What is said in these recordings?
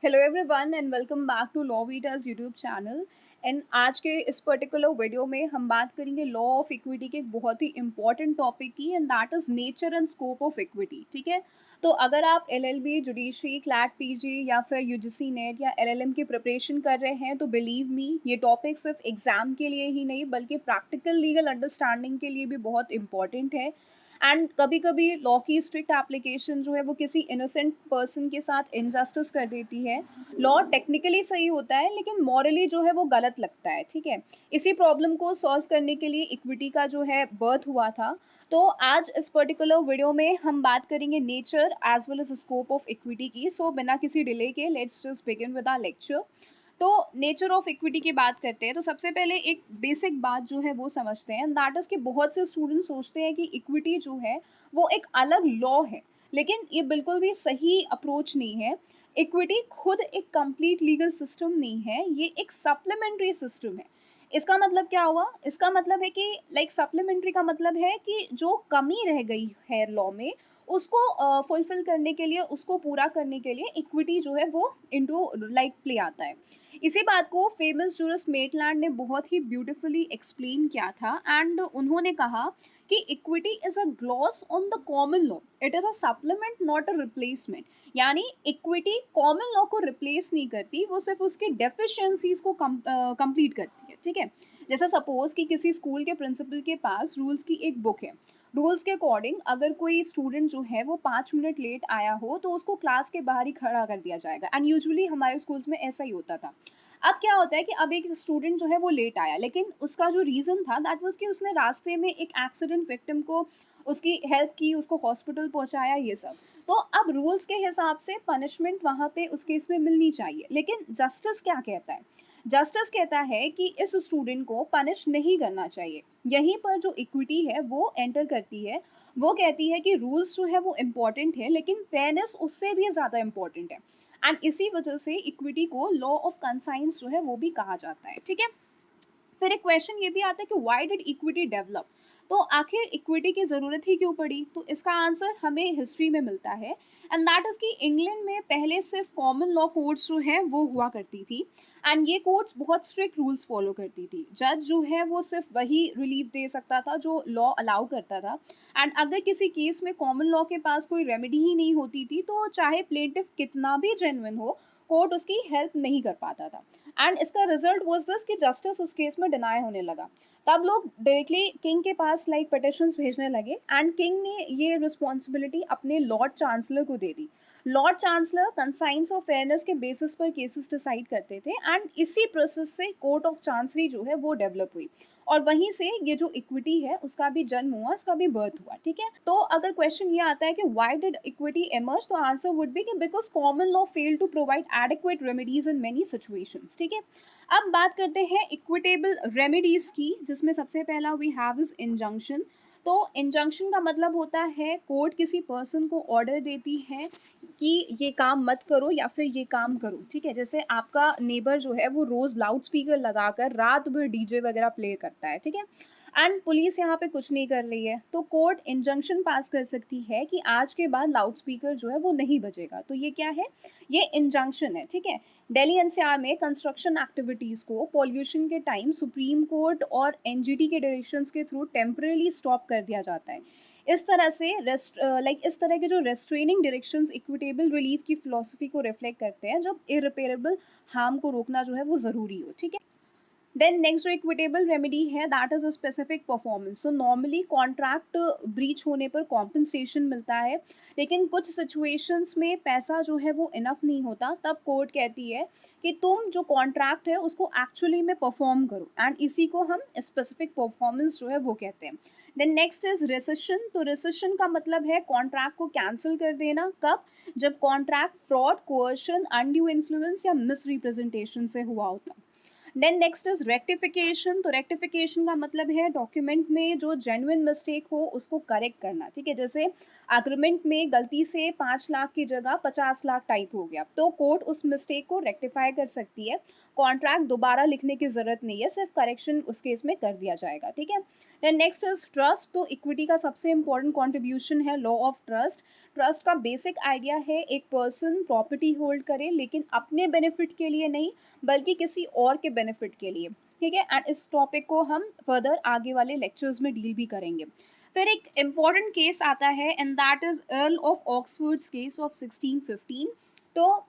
Hello everyone and welcome back to law vitas YouTube channel. And आज के इस particular video में हम बात करेंगे लॉ ऑफ इक्विटी के एक बहुत ही इंपॉर्टेंट टॉपिक की, and that is nature and scope of equity. ठीक है, तो अगर आप एलएलबी, जुडिशरी, क्लैट पीजी या फिर यूजीसी नेट या एलएलएम की प्रिपरेशन कर रहे हैं तो बिलीव मी, ये टॉपिक सिर्फ एग्जाम के लिए ही नहीं बल्कि प्रैक्टिकल लीगल अंडरस्टैंडिंग के लिए भी बहुत इंपॉर्टेंट है। एंड कभी कभी लॉ की स्ट्रिक्ट एप्लीकेशन जो है वो किसी इनोसेंट पर्सन के साथ इनजस्टिस कर देती है। लॉ टेक्निकली सही होता है लेकिन मॉरली जो है वो गलत लगता है। ठीक है, इसी प्रॉब्लम को सॉल्व करने के लिए इक्विटी का जो है बर्थ हुआ था। तो आज इस पर्टिकुलर वीडियो में हम बात करेंगे nature as well as scope of equity की। सो बिना किसी डिले के let's just begin with our lecture. तो नेचर ऑफ इक्विटी की बात करते हैं तो सबसे पहले एक बेसिक बात जो है वो समझते हैं, दैट इज कि बहुत से स्टूडेंट सोचते हैं कि इक्विटी जो है वो एक अलग लॉ है, लेकिन ये बिल्कुल भी सही अप्रोच नहीं है। इक्विटी खुद एक कंप्लीट लीगल सिस्टम नहीं है, ये एक सप्लीमेंट्री सिस्टम है। इसका मतलब क्या हुआ? इसका मतलब है कि सप्लीमेंट्री का मतलब है कि जो कमी रह गई है लॉ में उसको फुलफिल करने के लिए, उसको पूरा करने के लिए इक्विटी जो है वो इनटू प्ले आता है। इसी बात को फेमस जूरिस्ट मेटलैंड ने बहुत ही ब्यूटीफुली एक्सप्लेन किया था, एंड उन्होंने कहा कि equity is a gloss on the common law, it is a supplement not a replacement. यानी इक्विटी कॉमन लॉ को रिप्लेस नहीं करती, वो सिर्फ उसकी डेफिशिएंसीज को कंप्लीट करती है। ठीक है, जैसे सपोज कि किसी स्कूल के प्रिंसिपल के पास रूल्स की एक बुक है। रूल्स के अकॉर्डिंग अगर कोई स्टूडेंट जो है वो 5 मिनट लेट आया हो तो उसको क्लास के बाहर ही खड़ा कर दिया जाएगा, एंड यूजुअली हमारे स्कूल्स में ऐसा ही होता था। अब क्या होता है कि अब एक स्टूडेंट जो है वो लेट आया, लेकिन उसका जो रीज़न था दैट वाज कि उसने रास्ते में एक एक्सीडेंट विक्टिम को उसकी हेल्प की, उसको हॉस्पिटल पहुंचाया, ये सब। तो अब रूल्स के हिसाब से पनिशमेंट वहाँ पे उस केस में मिलनी चाहिए, लेकिन जस्टिस क्या कहता है? जस्टिस कहता है कि इस स्टूडेंट को पनिश नहीं करना चाहिए। यहीं पर जो इक्विटी है वो एंटर करती है। वो कहती है कि रूल्स जो है वो इम्पॉर्टेंट है लेकिन फेयरनेस उससे भी ज़्यादा इम्पॉर्टेंट है, एंड इसी वजह से इक्विटी को लॉ ऑफ कंसाइंस जो है वो भी कहा जाता है। ठीक है, फिर एक क्वेश्चन ये भी आता है कि व्हाई डिड इक्विटी डेवलप? तो आखिर इक्विटी की ज़रूरत ही क्यों पड़ी? तो इसका आंसर हमें हिस्ट्री में मिलता है, एंड दैट इज़ कि इंग्लैंड में पहले सिर्फ कॉमन लॉ कोर्ट्स जो है वो हुआ करती थी, एंड ये कोर्ट्स बहुत स्ट्रिक्ट रूल्स फॉलो करती थी। जज जो है वो सिर्फ वही रिलीफ दे सकता था जो लॉ अलाउ करता था, एंड अगर किसी केस में कॉमन लॉ के पास कोई रेमेडी ही नहीं होती थी तो चाहे प्लेंटिफ कितना भी जेन्युइन हो, कोर्ट उसकी हेल्प नहीं कर पाता था। एंड इसका रिजल्ट वाज दिस कि जस्टिस उस केस में डिनाई होने लगा। तब लोग डायरेक्टली किंग के पास पिटिशंस भेजने लगे, एंड किंग ने ये रिस्पॉन्सिबिलिटी अपने लॉर्ड चांसलर को दे दी। Lord chancellor conscience of fairness के बेसिस पर केसेस डिसाइड करते थे, एंड इसी प्रोसेस से कोर्ट ऑफ चांसरी जो है वो डेवलप हुई, और वहीं से ये जो इक्विटी है उसका भी जन्म हुआ, उसका भी बर्थ हुआ। ठीक है, तो अगर क्वेश्चन ये आता है कि व्हाई डिड इक्विटी इमर्ज, तो आंसर वुड बी कि because common law fail to provide adequate remedies in many situations. ठीक है, अब बात करते हैं इक्विटेबल रेमेडीज की, जिसमें सबसे पहला वी हैव इज इंजंक्शन। तो इंजंक्शन का मतलब होता है कोर्ट किसी पर्सन को ऑर्डर देती है कि ये काम मत करो या फिर ये काम करो। ठीक है, जैसे आपका नेबर जो है वो रोज लाउड स्पीकर लगाकर रात भर डीजे वगैरह प्ले करता है। ठीक है, एंड पुलिस यहाँ पे कुछ नहीं कर रही है तो कोर्ट इंजंक्शन पास कर सकती है कि आज के बाद लाउड स्पीकर जो है वो नहीं बजेगा। तो ये क्या है? ये इंजंक्शन है। ठीक है, दिल्ली एनसीआर में कंस्ट्रक्शन एक्टिविटीज़ को पॉल्यूशन के टाइम सुप्रीम कोर्ट और एनजीटी के डायरेक्शंस के थ्रू टेम्परेली स्टॉप कर दिया जाता है। इस तरह से इस तरह के जो रेस्ट्रेनिंग डायरेक्शंस इक्विटेबल रिलीफ की फिलॉसफी को रिफ्लेक्ट करते हैं, जब इरिपेरेबल हार्म को रोकना जो है वो ज़रूरी हो। ठीक है, देन नेक्स्ट जो इक्विटेबल रेमेडी है that is a specific performance. तो नॉर्मली कॉन्ट्रैक्ट ब्रीच होने पर कॉम्पनसेशन मिलता है, लेकिन कुछ सिचुएशंस में पैसा जो है वो इनफ नहीं होता, तब कोर्ट कहती है कि तुम जो कॉन्ट्रैक्ट है उसको एक्चुअली में परफॉर्म करो, एंड इसी को हम स्पेसिफिक परफॉर्मेंस जो है वो कहते हैं। Then next is rescission. तो रिसेशन का मतलब है कॉन्ट्रैक्ट को कैंसिल कर देना। कब? जब contract fraud, coercion, undue influence या मिसरिप्रेजेंटेशन से हुआ होता। Then next is rectification. तो रेक्टिफिकेशन का मतलब है डॉक्यूमेंट में जो जेन्युइन मिस्टेक हो उसको करेक्ट करना। ठीक है, जैसे एग्रीमेंट में गलती से 5 लाख की जगह 50 लाख टाइप हो गया तो कोर्ट उस मिस्टेक को रेक्टिफाई कर सकती है। कॉन्ट्रैक्ट दोबारा लिखने की जरूरत नहीं है, सिर्फ करेक्शन उस केस में कर दिया जाएगा। ठीक है, देन नेक्स्ट इज ट्रस्ट। तो इक्विटी का सबसे इंपॉर्टेंट कॉन्ट्रीब्यूशन है लॉ ऑफ ट्रस्ट। ट्रस्ट का बेसिक आइडिया है एक पर्सन प्रॉपर्टी होल्ड करे लेकिन अपने बेनिफिट के लिए नहीं बल्कि किसी और के बेनिफिट के लिए, ठीक है। एंड इस टॉपिक को हम फर्दर आगे वाले लेक्चर्स में डील भी करेंगे। फिर एक इम्पॉर्टेंट केस आता है and that is Earl of Oxford's case of 1615। तो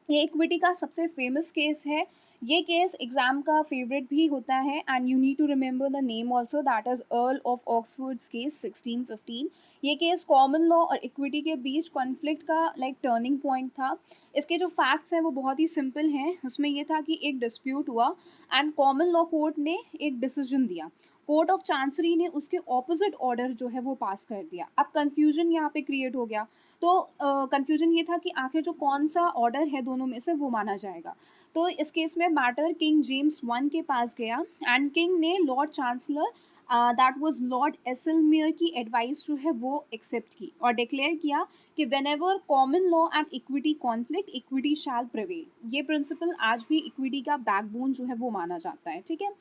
ये इक्विटी का सबसे फेमस केस है। ये केस एग्जाम का फेवरेट भी होता है and you need to remember the name also, that is Earl of Oxford's case 1615। ये केस कॉमन लॉ और इक्विटी के बीच कॉन्फ्लिक्ट का टर्निंग पॉइंट था। इसके जो फैक्ट्स हैं वो बहुत ही सिंपल हैं। उसमें ये था कि एक डिस्प्यूट हुआ एंड कॉमन लॉ कोर्ट ने एक डिसीजन दिया। कोर्ट ऑफ चांसरी ने उसके ऑपोजिट ऑर्डर जो है वो पास कर दिया। अब कंफ्यूजन यहाँ पे क्रिएट हो गया। तो कंफ्यूजन ये था कि आखिर जो कौन सा ऑर्डर है दोनों में से वो माना जाएगा। तो इस केस में मैटर किंग जेम्स वन के पास गया एंड किंग ने Lord Chancellor that was Lord Ellesmere की एडवाइस जो है वो एक्सेप्ट की और डिक्लेयर किया कि whenever common law and equity conflict equity shall prevail. ये प्रिंसिपल आज भी इक्विटी का बैकबोन जो है वो माना जाता है, ठीक है।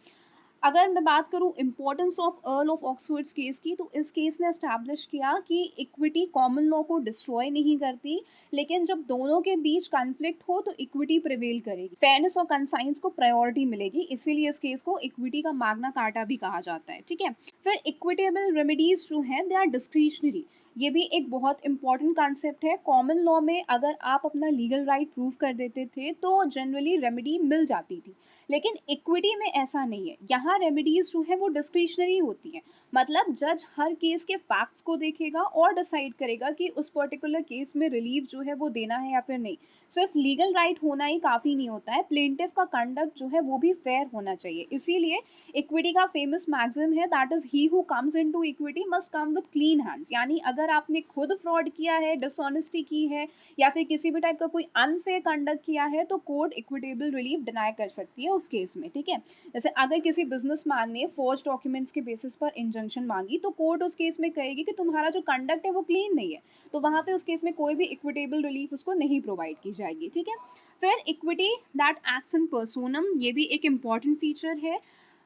अगर मैं बात करूं importance of Earl of Oxford's case की, तो इस केस ने एस्टैब्लिश किया कि इक्विटी कॉमन लॉ को डिस्ट्रॉय नहीं करती, लेकिन जब दोनों के बीच कॉन्फ्लिक्ट हो तो इक्विटी प्रिवेल करेगी, फेयरनेस और कंसाइंस को प्रायोरिटी मिलेगी। इसीलिए इस केस को इक्विटी का मैग्ना कार्टा भी कहा जाता है, ठीक है। फिर इक्विटेबल रेमेडीज जो हैं दे आर डिस्क्रिशनरी। ये भी एक बहुत इंपॉर्टेंट कॉन्सेप्ट है। कॉमन लॉ में अगर आप अपना लीगल राइट प्रूव कर देते थे तो जनरली रेमेडी मिल जाती थी, लेकिन इक्विटी में ऐसा नहीं है। यहाँ रेमेडीज जो है वो डिस्क्रिशनरी होती हैं। मतलब जज हर केस के फैक्ट्स को देखेगा और डिसाइड करेगा कि उस पर्टिकुलर केस में रिलीफ जो है वो देना है या फिर नहीं। सिर्फ लीगल राइट होना ही काफ़ी नहीं होता है, प्लेंटिफ का कंडक्ट जो है वो भी फेयर होना चाहिए। इसीलिए इक्विटी का फेमस मैक्सिम है that is he who comes into equity must come with clean hands. यानी अगर आपने खुद फ्रॉड किया है, डिसऑनेस्टी की है या फिर किसी भी टाइप का कोई अनफेयर कंडक्ट किया है तो कोर्ट इक्विटेबल रिलीफ डिनाई कर सकती है उस केस में, ठीक है। जैसे अगर किसी बिजनेसमैन ने फोर्ज डॉक्यूमेंट्स के बेसिस पर इंजंक्शन मांगी तो कोर्ट उस केस में कहेगी कि तुम्हारा जो कंडक्ट है वो क्लीन नहीं है, तो वहां पे उस केस में कोई भी इक्विटेबल रिलीफ उसको नहीं प्रोवाइड की जाएगी, ठीक है। फिर इक्विटी दैट एक्ट्स इन पर्सोनम, ये भी एक इम्पॉर्टेंट फीचर है।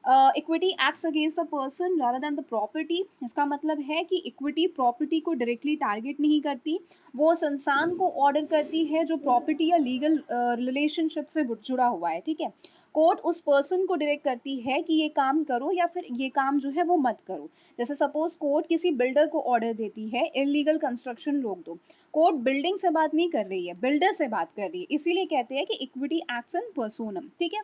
Equity acts against the person rather than the property. इसका मतलब है कि इक्विटी प्रॉपर्टी को डायरेक्टली टारगेट नहीं करती, वो उस इंसान को ऑर्डर करती है जो प्रॉपर्टी या लीगल रिलेशनशिप से जुड़ा हुआ है, ठीक है। कोर्ट उस पर्सन को डायरेक्ट करती है कि ये काम करो या फिर ये काम जो है वो मत करो। जैसे सपोज कोर्ट किसी बिल्डर को ऑर्डर देती है इलीगल कंस्ट्रक्शन रोक दो, कोर्ट बिल्डिंग से बात नहीं कर रही है, बिल्डर से बात कर रही है, इसीलिए कहते हैं कि इक्विटी एक्ट्स इन पर्सोनम, ठीक है।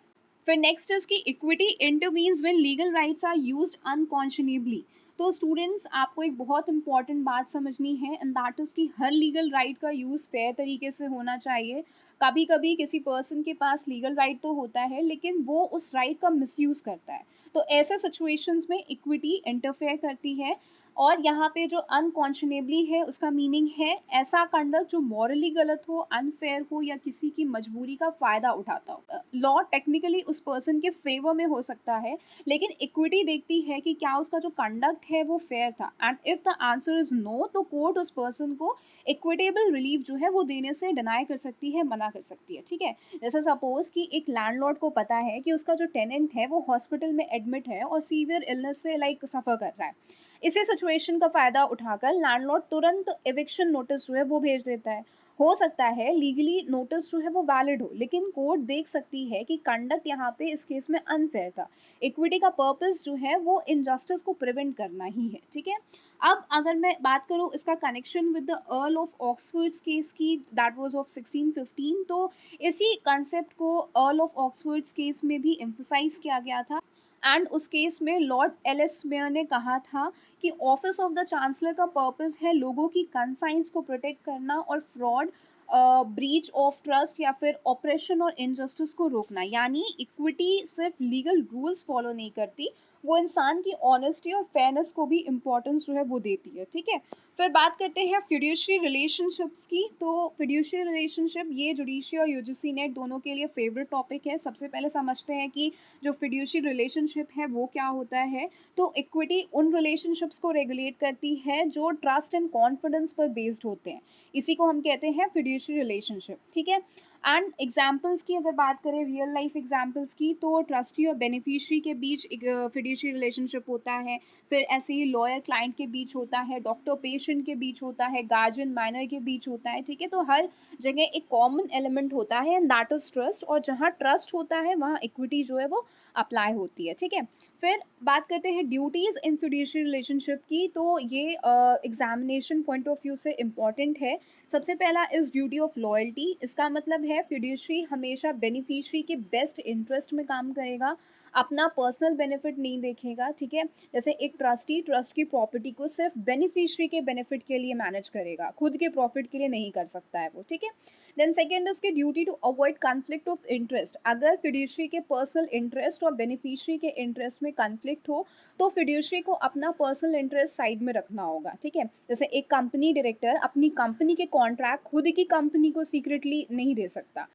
फिर नेक्स्ट इज कि equity intervenes when legal rights are used unconscionably. तो स्टूडेंट्स आपको एक बहुत इंपॉर्टेंट बात समझनी है एंड दैट इज कि हर लीगल राइट का यूज़ फेयर तरीके से होना चाहिए। कभी कभी किसी पर्सन के पास लीगल राइट तो होता है लेकिन वो उस राइट का मिसयूज़ करता है, तो ऐसे सिचुएशंस में इक्विटी इंटरफेयर करती है। और यहाँ पे जो अनकॉन्शनेबली है उसका मीनिंग है ऐसा कंडक्ट जो मॉरली गलत हो, अनफेयर हो या किसी की मजबूरी का फ़ायदा उठाता हो। लॉ टेक्निकली उस पर्सन के फेवर में हो सकता है, लेकिन इक्विटी देखती है कि क्या उसका जो कंडक्ट है वो फेयर था, and if the answer is no तो कोर्ट उस पर्सन को इक्विटेबल रिलीफ जो है वो देने से डिनाई कर सकती है, मना कर सकती है, ठीक है। जैसे सपोज कि एक लैंडलॉर्ड को पता है कि उसका जो टेनेंट है वो हॉस्पिटल में एडमिट है और सीवियर इलनेस से सफ़र कर रहा है। इसी सिचुएशन का फ़ायदा उठाकर लैंडलॉर्ड तुरंत एविक्शन नोटिस जो है वो भेज देता है। हो सकता है लीगली नोटिस जो है वो वैलिड हो, लेकिन कोर्ट देख सकती है कि कंडक्ट यहाँ पे इस केस में अनफेयर था। इक्विटी का पर्पस जो है वो इनजस्टिस को प्रिवेंट करना ही है, ठीक है। अब अगर मैं बात करूँ इसका connection with the Earl of Oxford's case की, दैट वाज ऑफ 1615, तो इसी कंसेप्ट को अर्ल ऑफ ऑक्सफोर्ड्स केस में भी एम्फोसाइज किया गया था। एंड उस केस में लॉर्ड एलिस मेयर ने कहा था कि ऑफिस ऑफ द चांसलर का पर्पस है लोगों की कंसाइंस को प्रोटेक्ट करना और फ्रॉड, ब्रीच ऑफ ट्रस्ट या फिर ऑपरेशन और इनजस्टिस को रोकना। यानी इक्विटी सिर्फ लीगल रूल्स फॉलो नहीं करती, वो इंसान की ऑनेस्टी और फेयरनेस को भी इम्पोर्टेंस जो है वो देती है, ठीक है। फिर बात करते हैं फिड्यूशरी रिलेशनशिप्स की। तो फिड्यूशरी रिलेशनशिप ये जुडिशरी और यूजीसी नेट दोनों के लिए फेवरेट टॉपिक है। सबसे पहले समझते हैं कि जो फिड्यूशरी रिलेशनशिप है वो क्या होता है। तो इक्विटी उन रिलेशनशिप्स को रेगुलेट करती है जो ट्रस्ट एंड कॉन्फिडेंस पर बेस्ड होते हैं, इसी को हम कहते हैं फिड्यूशरी रिलेशनशिप, ठीक है। एंड एग्जाम्पल्स की अगर बात करें, रियल लाइफ एग्जाम्पल्स की, तो ट्रस्टी और बेनिफिशियरी के बीच एक फिड्यूशियरी रिलेशनशिप होता है, फिर ऐसे ही लॉयर क्लाइंट के बीच होता है, डॉक्टर पेशेंट के बीच होता है, गार्जियन माइनर के बीच होता है, ठीक है। तो हर जगह एक कॉमन एलिमेंट होता है एंड दैट इज ट्रस्ट, और जहाँ ट्रस्ट होता है वहाँ इक्विटी जो है वो अप्लाई होती है, ठीक है। फिर बात करते हैं ड्यूटीज़ इन फिड्यूशियरी रिलेशनशिप की, तो ये एग्जामिनेशन पॉइंट ऑफ व्यू से इम्पॉर्टेंट है। सबसे पहला इज ड्यूटी ऑफ लॉयल्टी। इसका मतलब है फिड्यूशरी हमेशा बेनिफिशियरी के बेस्ट इंटरेस्ट में काम करेगा, अपना पर्सनल बेनिफिट नहीं देखेगा, ठीक है। जैसे एक ट्रस्टी ट्रस्ट की प्रॉपर्टी को सिर्फ बेनिफिशियरी के बेनिफिट के लिए मैनेज करेगा, खुद के प्रॉफिट के लिए नहीं कर सकता है वो, ठीक है। देन सेकेंड इसकी duty to avoid conflict of interest. अगर फिड्यूशरी के पर्सनल इंटरेस्ट और बेनिफिशियरी के इंटरेस्ट में कॉन्फ्लिक्ट हो तो फिड्यूशरी को अपना पर्सनल इंटरेस्ट साइड में रखना होगा, ठीक है। जैसे एक कंपनी डायरेक्टर अपनी कंपनी के कॉन्ट्रैक्ट खुद की कंपनी को सीक्रेटली नहीं दे सकता,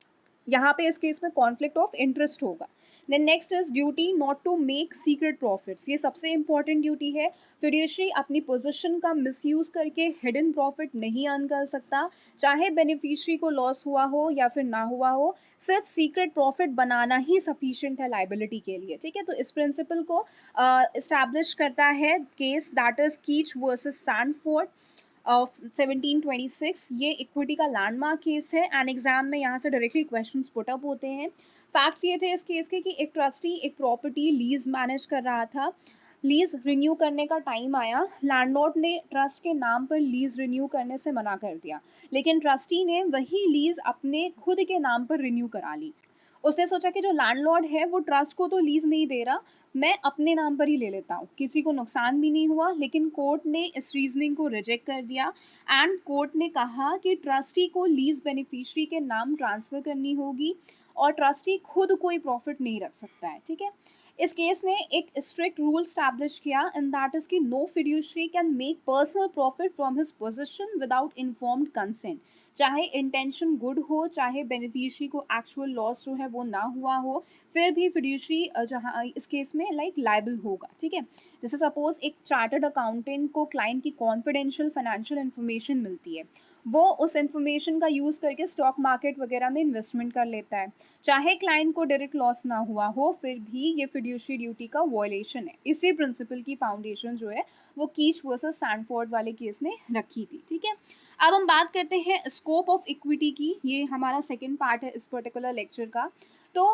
यहाँ पे इस केस में कॉन्फ्लिक्ट ऑफ इंटरेस्ट होगा। Then next is duty not to make secret profits. ये सबसे इंपॉर्टेंट ड्यूटी है। फिड्यूशरी अपनी पोजीशन का मिसयूज करके हिडन प्रॉफिट नहीं अर्न कर सकता, चाहे बेनिफिशियरी को लॉस हुआ हो या फिर ना हुआ हो, सिर्फ सीक्रेट प्रॉफिट बनाना ही सफिशिएंट है लाइबिलिटी के लिए, ठीक है। तो इस प्रिंसिपल को इस्टेब्लिश करता है केस दैट इज कीच वर्सेस सैंडफोर्ड ऑफ 1726। ये इक्विटी का लैंडमार्क केस है एंड एग्जाम में यहाँ से डायरेक्टली क्वेश्चंस पुट अप होते हैं। फैक्ट्स ये थे इस केस के कि एक ट्रस्टी एक प्रॉपर्टी लीज मैनेज कर रहा था, लीज रिन्यू करने का टाइम आया, लैंडलॉर्ड ने ट्रस्ट के नाम पर लीज रिन्यू करने से मना कर दिया, लेकिन ट्रस्टी ने वही लीज अपने खुद के नाम पर रिन्यू करा ली। उसने सोचा कि जो लैंडलॉर्ड है वो ट्रस्ट को तो लीज नहीं दे रहा, मैं अपने नाम पर ही ले लेता हूँ, किसी को नुकसान भी नहीं हुआ। लेकिन कोर्ट ने इस रीजनिंग को रिजेक्ट कर दिया एंड कोर्ट ने कहा कि ट्रस्टी को लीज बेनिफिशियरी के नाम ट्रांसफ़र करनी होगी और ट्रस्टी खुद कोई प्रॉफिट नहीं रख सकता है, ठीक है। इस केस ने एक स्ट्रिक्ट रूल स्टैब्लिश किया एंड दैट इज कि no fiduciary can make personal profit from his position without informed consent. चाहे इंटेंशन गुड हो, चाहे बेनिफिशियरी को एक्चुअल लॉस जो है वो ना हुआ हो, फिर भी फिड्यूशरी जहाँ इस केस में लाइक लाइबल होगा, ठीक है। जैसे सपोज एक चार्टर्ड अकाउंटेंट को क्लाइंट की कॉन्फिडेंशियल फाइनेंशियल इन्फॉर्मेशन मिलती है, वो उस इन्फॉर्मेशन का यूज़ करके स्टॉक मार्केट वगैरह में इन्वेस्टमेंट कर लेता है, चाहे क्लाइंट को डायरेक्ट लॉस ना हुआ हो, फिर भी ये फिड्यूशरी ड्यूटी का वॉयलेशन है। इसी प्रिंसिपल की फाउंडेशन जो है वो कीच वर्सेस सैंडफोर्ड वाले केस ने रखी थी, ठीक है। अब हम बात करते हैं स्कोप ऑफ इक्विटी की। ये हमारा सेकेंड पार्ट है इस पर्टिकुलर लेक्चर का। तो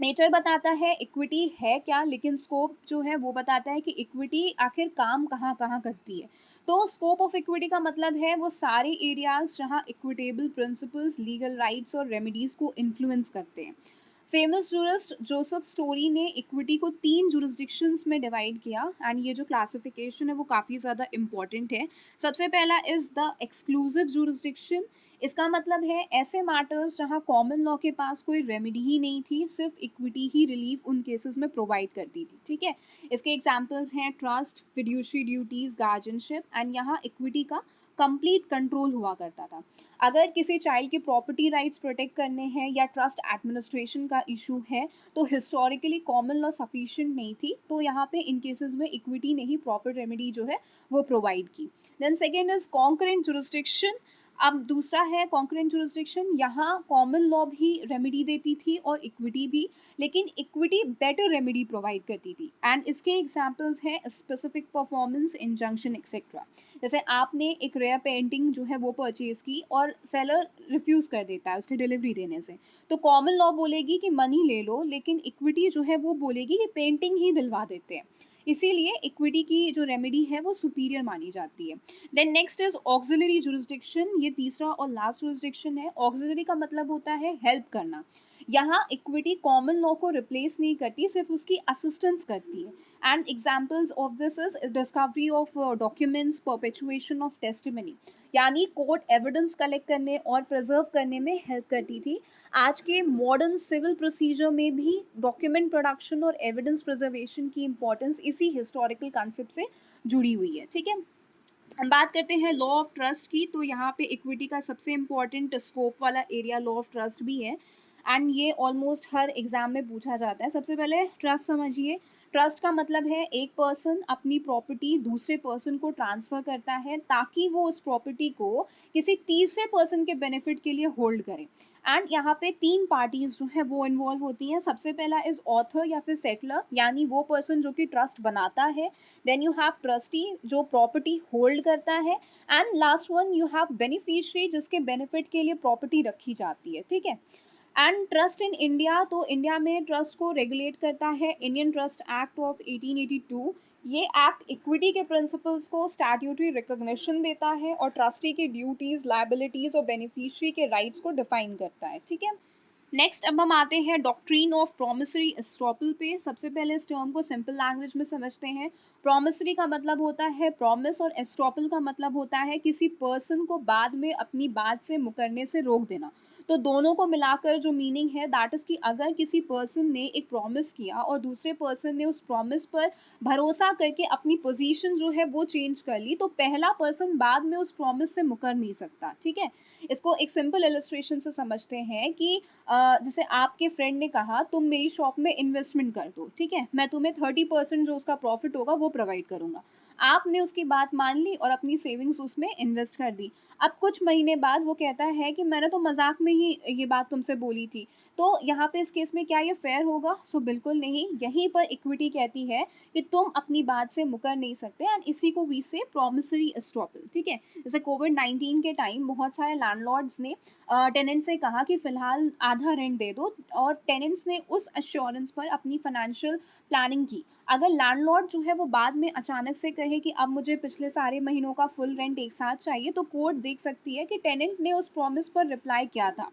नेचर बताता है इक्विटी है क्या, लेकिन स्कोप जो है वो बताता है कि इक्विटी आखिर काम कहाँ कहाँ करती है। तो स्कोप ऑफ इक्विटी का मतलब है वो सारे एरियाज जहाँ इक्विटेबल प्रिंसिपल्स, लीगल राइट्स और रेमेडीज को इन्फ्लुएंस करते हैं। फेमस जूरिस्ट जोसेफ स्टोरी ने इक्विटी को 3 जुरिस्डिक्शंस में डिवाइड किया एंड ये जो क्लासिफिकेशन है वो काफ़ी ज़्यादा इंपॉर्टेंट है। सबसे पहला इज़ द एक्सक्लूसिव जुरिस्डिक्शन। इसका मतलब है ऐसे मैटर्स जहां कॉमन लॉ के पास कोई रेमेडी ही नहीं थी, सिर्फ इक्विटी ही रिलीफ उन केसेस में प्रोवाइड करती थी, ठीक है। इसके एग्जांपल्स हैं trust, fiduciary duties, guardianship and यहाँ इक्विटी का कंप्लीट कंट्रोल हुआ करता था। अगर किसी चाइल्ड की प्रॉपर्टी राइट्स प्रोटेक्ट करने हैं या ट्रस्ट एडमिनिस्ट्रेशन का इशू है तो हिस्टोरिकली कॉमन लॉ सफिशिएंट नहीं थी, तो यहाँ पे इन केसेस में इक्विटी ने ही प्रॉपर रेमेडी जो है वो प्रोवाइड की। Then second is concurrent jurisdiction. अब दूसरा है कॉन्करेंट जुरिस्डिक्शन। यहाँ कॉमन लॉ भी रेमेडी देती थी और इक्विटी भी, लेकिन इक्विटी बेटर रेमेडी प्रोवाइड करती थी एंड इसके एग्जांपल्स हैं स्पेसिफिक परफॉर्मेंस, इंजंक्शन एक्सेट्रा। जैसे आपने एक रेयर पेंटिंग जो है वो परचेज की और सेलर रिफ्यूज़ कर देता है उसकी डिलीवरी देने से, तो कॉमन लॉ बोलेगी कि मनी ले लो, लेकिन इक्विटी जो है वो बोलेगी कि पेंटिंग ही दिलवा देते हैं। इसीलिए इक्विटी की जो रेमेडी है वो सुपीरियर मानी जाती है। Then next is auxiliary jurisdiction. ये तीसरा और लास्ट जुरिस्डिक्शन है। ऑक्सिलरी का मतलब होता है हेल्प करना। यहाँ इक्विटी कॉमन लॉ को रिप्लेस नहीं करती, सिर्फ उसकी असिस्टेंस करती है and examples of this is discovery of documents, perpetuation of testimony. यानी कोर्ट एविडेंस कलेक्ट करने और प्रिजर्व करने में हेल्प करती थी। आज के मॉडर्न सिविल प्रोसीजर में भी डॉक्यूमेंट प्रोडक्शन और एविडेंस प्रिजर्वेशन की इंपॉर्टेंस इसी हिस्टोरिकल कॉन्सेप्ट से जुड़ी हुई है, ठीक है। हम बात करते हैं लॉ ऑफ ट्रस्ट की। तो यहाँ पे इक्विटी का सबसे इम्पॉर्टेंट स्कोप वाला एरिया लॉ ऑफ ट्रस्ट भी है एंड ये ऑलमोस्ट हर एग्जाम में पूछा जाता है। सबसे पहले ट्रस्ट समझिए। ट्रस्ट का मतलब है एक पर्सन अपनी प्रॉपर्टी दूसरे पर्सन को ट्रांसफ़र करता है ताकि वो उस प्रॉपर्टी को किसी तीसरे पर्सन के बेनिफिट के लिए होल्ड करे। एंड यहाँ पे 3 पार्टीज़ जो हैं वो इन्वॉल्व होती हैं। सबसे पहला इज़ ऑथर या फिर सेटलर, यानी वो पर्सन जो कि ट्रस्ट बनाता है। देन यू हैव ट्रस्टी जो प्रॉपर्टी होल्ड करता है, and last one you have beneficiary जिसके बेनिफिट के लिए प्रॉपर्टी रखी जाती है, ठीक है। एंड ट्रस्ट इन इंडिया, तो इंडिया में ट्रस्ट को रेगुलेट करता है इंडियन ट्रस्ट एक्ट ऑफ 1882। ये एक्ट इक्विटी के प्रिंसिपल्स को स्टैट्यूटरी रिकॉग्निशन देता है और ट्रस्टी की ड्यूटीज, लायबिलिटीज और बेनिफिशियरी के राइट्स को डिफाइन करता है, ठीक है। नेक्स्ट अब हम आते हैं डॉक्ट्रीन ऑफ प्रोमिसरी एस्ट्रोपल पे। सबसे पहले इस टर्म को सिंपल लैंग्वेज में समझते हैं। प्रोमिसरी का मतलब होता है प्रॉमिस और एस्ट्रोपल का मतलब होता है किसी पर्सन को बाद में अपनी बात से मुकरने से रोक देना। तो दोनों को मिलाकर जो मीनिंग है दैट इज़ कि अगर किसी पर्सन ने एक प्रॉमिस किया और दूसरे पर्सन ने उस प्रॉमिस पर भरोसा करके अपनी पोजीशन जो है वो चेंज कर ली, तो पहला पर्सन बाद में उस प्रॉमिस से मुकर नहीं सकता, ठीक है। इसको एक सिंपल इलस्ट्रेशन से समझते हैं कि जैसे आपके फ्रेंड ने कहा तुम मेरी शॉप में इन्वेस्टमेंट कर दो, ठीक है, मैं तुम्हें 30% जो उसका प्रॉफिट होगा वो प्रोवाइड करूँगा। आपने उसकी बात मान ली और अपनी सेविंग्स उसमें इन्वेस्ट कर दी। अब कुछ महीने बाद वो कहता है कि मैंने तो मजाक में ही ये बात तुमसे बोली थी। तो यहाँ पे इस केस में क्या ये फेयर होगा? सो बिल्कुल नहीं। यहीं पर इक्विटी कहती है कि तुम अपनी बात से मुकर नहीं सकते, एंड इसी को वी से प्रॉमिसरी एस्ट्रोपल, ठीक है। जैसे कोविड-19 के टाइम बहुत सारे लैंडलॉर्ड्स ने टेनेंट से कहा कि फ़िलहाल आधा रेंट दे दो, और टेनेंट्स ने उस एश्योरेंस पर अपनी फाइनेंशियल प्लानिंग की। अगर लैंडलॉर्ड जो है वो बाद में अचानक से कहे कि अब मुझे पिछले सारे महीनों का फुल रेंट एक साथ चाहिए, तो कोर्ट देख सकती है कि टेनेंट ने उस प्रॉमिस पर रिप्लाई किया था।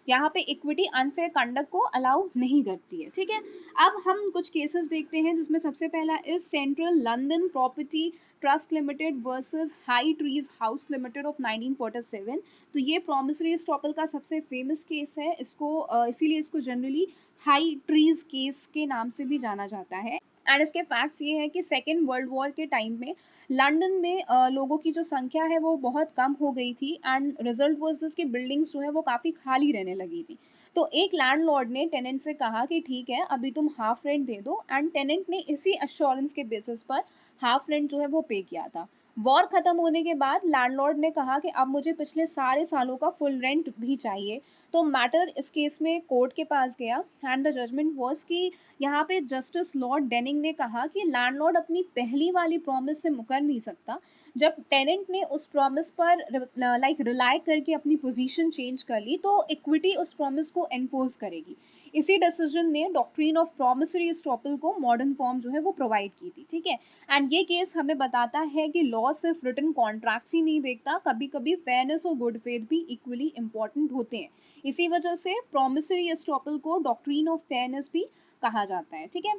यहाँ पे इक्विटी अनफेयर कंडक्ट को अलाउ नहीं करती है, ठीक है। अब हम कुछ केसेस देखते हैं जिसमें सबसे पहला is central London property trust limited versus high trees house limited of 1947। तो ये प्रॉमिसरी एस्टॉपल का सबसे फेमस केस है। इसको इसीलिए इसको जनरली हाई ट्रीज केस के नाम से भी जाना जाता है। एंड इसके फैक्ट्स ये हैं कि सेकेंड वर्ल्ड वॉर के टाइम में लंदन में लोगों की जो संख्या है वो बहुत कम हो गई थी, एंड रिजल्ट वाज दिस कि बिल्डिंग्स जो है वो काफ़ी खाली रहने लगी थी। तो एक लैंडलॉर्ड ने टेनेंट से कहा कि ठीक है अभी तुम हाफ रेंट दे दो, एंड टेनेंट ने इसी अश्योरेंस के बेसिस पर हाफ रेंट जो है वो पे किया था। वॉर ख़त्म होने के बाद लैंडलॉर्ड ने कहा कि अब मुझे पिछले सारे सालों का फुल रेंट भी चाहिए। तो मैटर इस केस में कोर्ट के पास गया, एंड द जजमेंट वॉज कि यहाँ पे जस्टिस लॉर्ड डेनिंग ने कहा कि लैंडलॉर्ड अपनी पहली वाली प्रॉमिस से मुकर नहीं सकता। जब टेनेंट ने उस प्रॉमिस पर रिलाई करके अपनी पोजीशन चेंज कर ली, तो इक्विटी उस प्रॉमिस को एनफोर्स करेगी। इसी डिसीजन ने डॉक्ट्रिन ऑफ प्रॉमिसरी एस्ट्रोपल को मॉडर्न फॉर्म जो है वो प्रोवाइड की थी, ठीक है। एंड ये केस हमें बताता है कि लॉ सिर्फ रिटन कॉन्ट्रैक्ट्स ही नहीं देखता, कभी कभी फेयरनेस और गुड फेथ भी इक्वली इंपॉर्टेंट होते हैं। इसी वजह से प्रॉमिसरी एस्ट्रोपल को डॉक्ट्रिन ऑफ फेयरनेस भी कहा जाता है, ठीक है।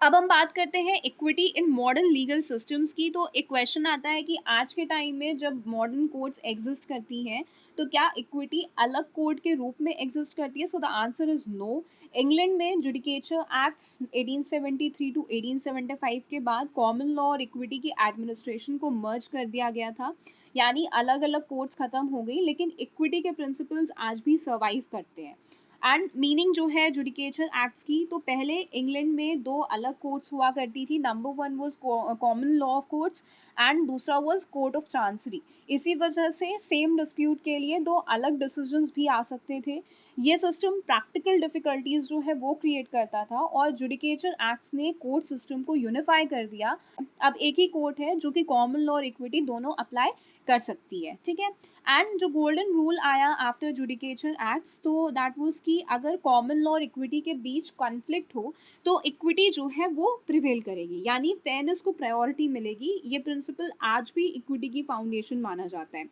अब हम बात करते हैं equity in modern legal systems की। तो एक क्वेश्चन आता है कि आज के टाइम में जब मॉडर्न कोर्ट्स एग्जिस्ट करती हैं, तो क्या इक्विटी अलग कोर्ट के रूप में एग्जिस्ट करती है? So the answer is no. England में जुडिकेचर एक्ट्स 1873 टू 1875 के बाद कॉमन लॉ और इक्विटी की एडमिनिस्ट्रेशन को मर्ज कर दिया गया था, यानी अलग अलग कोर्ट्स खत्म हो गई, लेकिन इक्विटी के प्रिंसिपल्स आज भी सर्वाइव करते हैं। एंड मीनिंग जो है जुडिकेचर एक्ट्स की, तो पहले इंग्लैंड में दो अलग कोर्ट्स हुआ करती थी। Number one was common law courts, and दूसरा वाज कोर्ट ऑफ चांसरी। इसी वजह से सेम डिस्प्यूट के लिए दो अलग डिसीजंस भी आ सकते थे। ये सिस्टम प्रैक्टिकल डिफिकल्टीज जो है वो क्रिएट करता था, और जुडिकेचर एक्ट्स ने कोर्ट सिस्टम को यूनिफाई कर दिया। अब एक ही कोर्ट है जो कि कॉमन लॉ और इक्विटी दोनों अप्लाई कर सकती है, ठीक है। एंड जो गोल्डन रूल आया आफ्टर जुडिकेचर एक्ट्स, तो दैट वाज कि अगर कॉमन लॉ और इक्विटी के बीच कॉन्फ्लिक्ट हो, तो इक्विटी जो है वो प्रिवेल करेगी, यानी फेयरनेस को प्रायोरिटी मिलेगी। ये प्रिंसिपल आज भी इक्विटी की फाउंडेशन माना जाता है।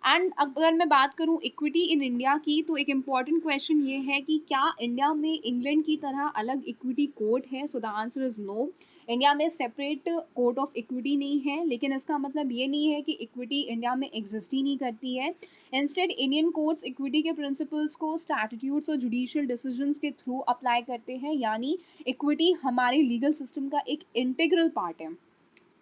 एंड अगर मैं बात करूँ इक्विटी इन इंडिया की, तो एक इम्पॉर्टेंट क्वेश्चन ये है कि क्या इंडिया में इंग्लैंड की तरह अलग इक्विटी कोर्ट है? So the answer is no. India में सेपरेट कोर्ट ऑफ इक्विटी नहीं है, लेकिन इसका मतलब ये नहीं है कि इक्विटी इंडिया में एग्जिस्ट ही नहीं करती है। इंस्टेड इंडियन कोर्ट्स इक्विटी के प्रिंसिपल्स को स्टैट्यूट्स और जुडिशियल डिसीजंस के थ्रू अप्लाई करते हैं, यानी इक्विटी हमारे लीगल सिस्टम का एक इंटीग्रल पार्ट है।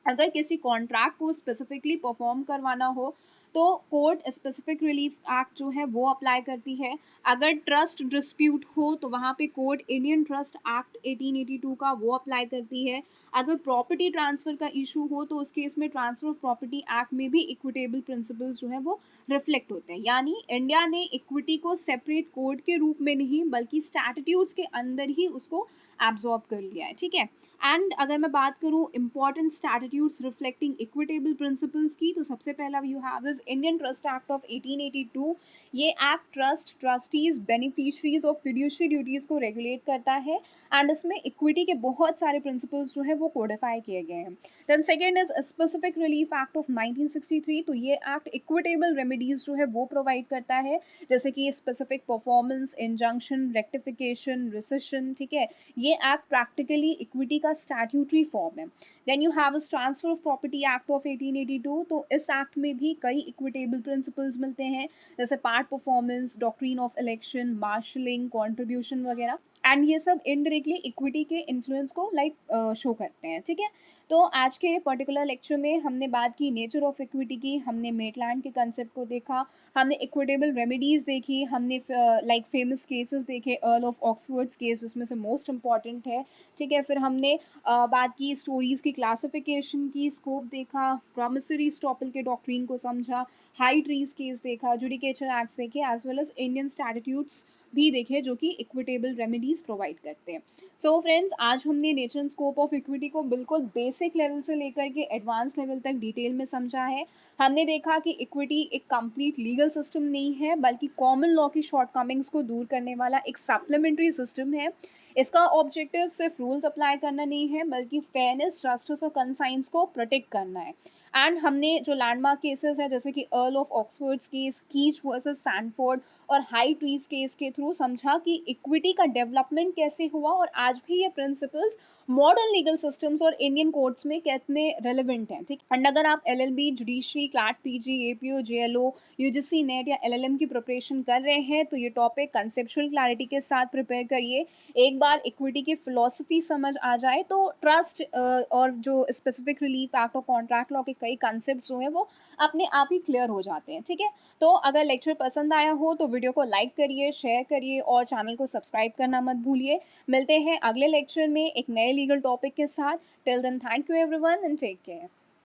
अगर किसी कॉन्ट्रैक्ट को स्पेसिफिकली परफॉर्म करवाना हो, तो कोर्ट स्पेसिफिक रिलीफ एक्ट जो है वो अप्लाई करती है। अगर ट्रस्ट डिस्प्यूट हो तो वहाँ पे कोर्ट इंडियन ट्रस्ट एक्ट 1882 का वो अप्लाई करती है। अगर प्रॉपर्टी ट्रांसफ़र का इशू हो तो उस केस में ट्रांसफ़र ऑफ प्रॉपर्टी एक्ट में भी इक्विटेबल प्रिंसिपल्स जो है वो रिफ्लेक्ट होते हैं। यानी इंडिया ने इक्विटी को सेपरेट कोड के रूप में नहीं बल्कि स्टैट्यूट्स के अंदर ही उसको एब्जॉर्ब कर लिया है, ठीक है। एंड अगर मैं बात करूँ important statutes reflecting equitable principles की, तो सबसे पहला you have this Indian trust act of 1882। ये एक्ट ट्रस्ट, ट्रस्टीज, बेनिफिशरीज और फिड्यूशरी ड्यूटीज़ को रेगुलेट करता है एंड इसमें इक्विटी के बहुत सारे प्रिंसिपल्स जो है वो कोडिफाई किए गए हैं। Then second is specific relief act of 1963। तो ये एक्ट इक्विटेबल रेमेडीज जो है वो प्रोवाइड करता है, जैसे कि specific performance, injunction, rectification, rescission, ठीक है। ये एक्ट प्रैक्टिकली इक्विटी का स्टैट्यूटरी फॉर्म है। Then you have transfer of property act of 1882। तो इस एक्ट में भी कई इक्विटेबल प्रिंसिपल्स मिलते हैं, जैसे part performance, doctrine of election, marshalling, contribution वगैरह। एंड ये सब इनडायरेक्टली इक्विटी के इन्फ्लुएंस को शो करते हैं, ठीक है। तो आज के पर्टिकुलर लेक्चर में हमने बात की नेचर ऑफ इक्विटी की, हमने मेटलैंड के कंसेप्ट को देखा, हमने इक्विटेबल रेमेडीज़ देखी, हमने फेमस केसेस देखे, अर्ल ऑफ ऑक्सफोर्ड्स केस जिसमें से मोस्ट इंपॉर्टेंट है, ठीक है। फिर हमने बात की स्टोरीज़ की क्लासिफिकेशन की, स्कोप देखा, प्रॉमिसरी स्टॉपल के डॉक्ट्रिन को समझा, हाई ट्रीज केस देखा, जुडिकेचर एक्ट्स देखे, as well as Indian statutes भी देखे जो कि इक्विटेबल रेमेडीज़ प्रोवाइड करते हैं। सो फ्रेंड्स, आज हमने nature and scope of equity को बिल्कुल बेसिक लेवल से लेकर के एडवांस लेवल तक डिटेल में समझा है। हमने देखा कि इक्विटी एक कंप्लीट लीगल सिस्टम नहीं है बल्कि कॉमन लॉ की शॉर्टकमिंग्स को दूर करने वाला एक सप्लीमेंट्री सिस्टम है। इसका ऑब्जेक्टिव सिर्फ रूल्स अप्लाई करना नहीं है बल्कि फेयरनेस, जस्टिस और कंसाइंस को प्रोटेक्ट करना है। एंड हमने जो लैंडमार्क केसेस है जैसे कि अर्ल ऑफ ऑक्सफोर्ड्स केस, कीच वर्सेस सैनफोर्ड और हाई ट्रीज केस के थ्रू समझा कि इक्विटी का डेवलपमेंट कैसे हुआ और आज भी ये प्रिंसिपल्स मॉडर्न लीगल सिस्टम्स और इंडियन कोर्ट्स में कितने रेलिवेंट हैं, ठीक। एंड अगर आप LLB, judiciary, CLAT, PG, APO, JLO, UGC NET या एलएलएम की प्रिपरेशन कर रहे हैं तो ये टॉपिक कंसेप्चुअल क्लैरिटी के साथ प्रिपेयर करिए। एक बार इक्विटी की फिलॉसफी समझ आ जाए तो ट्रस्ट और जो स्पेसिफिक रिलीफ एक्ट और कॉन्ट्रैक्ट लॉ के कई कंसेप्ट जो हैं वो अपने आप ही क्लियर हो जाते हैं, ठीक है। तो अगर लेक्चर पसंद आया हो तो वीडियो को लाइक करिए, शेयर करिए और चैनल को सब्सक्राइब करना मत भूलिए। मिलते हैं अगले लेक्चर में एक नए लीगल टॉपिक के साथ। Till then, thank you everyone and take care.